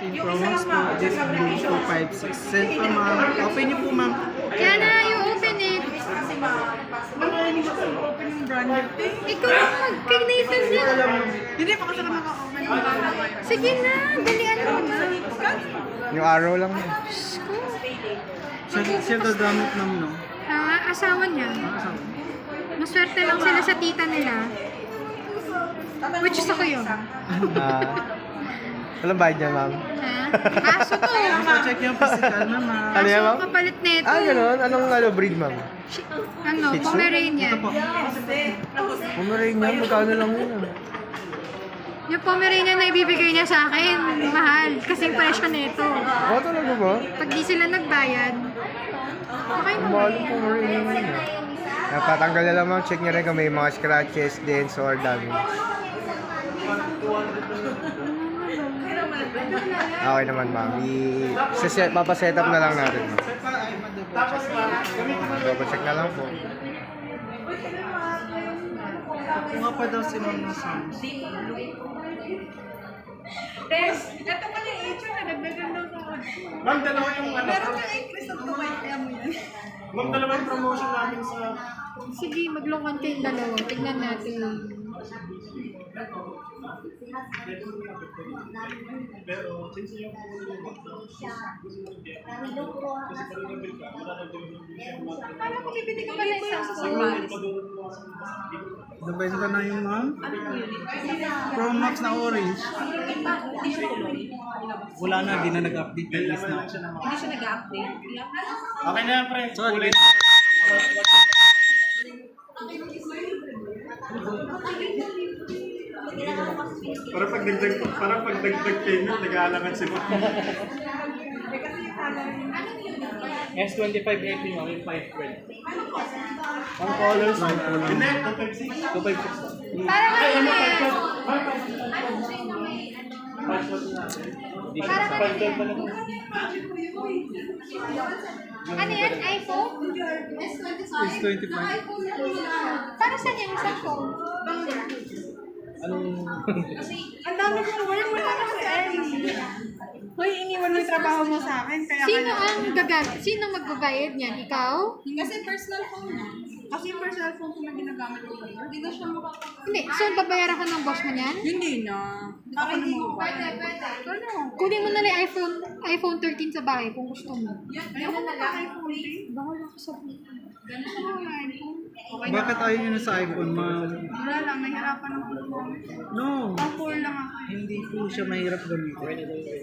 14 Pro Max po. This Blue 256. Send pa ma'am. Open niyo po ma'am. Kaya na, you open it. Wala, hindi ko po open yung branded. Ikaw ang mag-coordinator niya. Hindi pa kasi naman maka-open yung branded. Sige na, dalian mo na. Yung arrow lang yun. Diyos ko. Siya dadamit naman no? Ha? Asawa niya. Maswerte lang sila sa tita nila. Which is ako yun. Walang bayad dyan, ma'am. Ha? Aso to. So check yung physical naman. Ano yan, Aso ma'am? ang kapalit nito. Gano'n? Anong breed, ma'am? Ano, Shih Tzu? Pomeranian. Ito po. Pomeranian, magkano lang yun? Yung Pomeranian na ibibigay niya sa akin, mahal. Kasi yung presyo nito. Oo, talaga ba? Pag di sila nagbayad, okay Ang naman. mahal ng Pomeranian yun. Patanggal na lang, ma'am. Check niyo rin kung may mga scratches, dents, or damage. Okay naman, ma'am. Papaset up na lang natin, ma'am. Double check na lang po. Kung nga pa daw si Ma'am na sounds. Ito pala yung age na nagdagan daw sa Ma'am, dalawa yung ano. Meron ka yung Chris of the White, kaya mo yan. Ma'am, dalawa yung promotion namin sa... Sige, maglungan kayong dalawa. Tignan natin. Pero, since yung... Kala ko bibili ka pala isa sa Samaris. Nabenta na yung ma'am? Pro Max na orange. Hindi siya tuloy. Wala na, di na nag-update yung list na. Hindi siya nag-update. Okay na yan, pre. Ulit. Para pag dagdag payment, nag-aalangan si Ma'am. S25 AP mo, yung 512. Ang colors. Hindi, 256. Parang ano yan? Parang ano yan? Ano yan? iPhone? S25. Para saan yan? Isang phone? Ang dami ko work. Wala na kasi Ellie. Hoy, iniwan mo yung trabaho mo sa akin. Kaya Sino magbabayad niyan? Ikaw? Kasi personal phone na. Kasi yung personal phone ko na ginagamit ko ngayon. Hindi na siya makapag... Hindi. So, babayaran ka ng boss mo niyan? Hindi na. Ako na magbabayad. Kunin mo na lang yung iPhone 13 sa bahay kung gusto mo. Ayoko na lang iPhone 3. Bahala ka sa Ganun siya mga iPhone. Bakit ayaw nyo na sa iPhone ma'am? Wala lang, nahihirapan ako. No, Pang 4 lang ako. hindi po siya mahirap gamitin.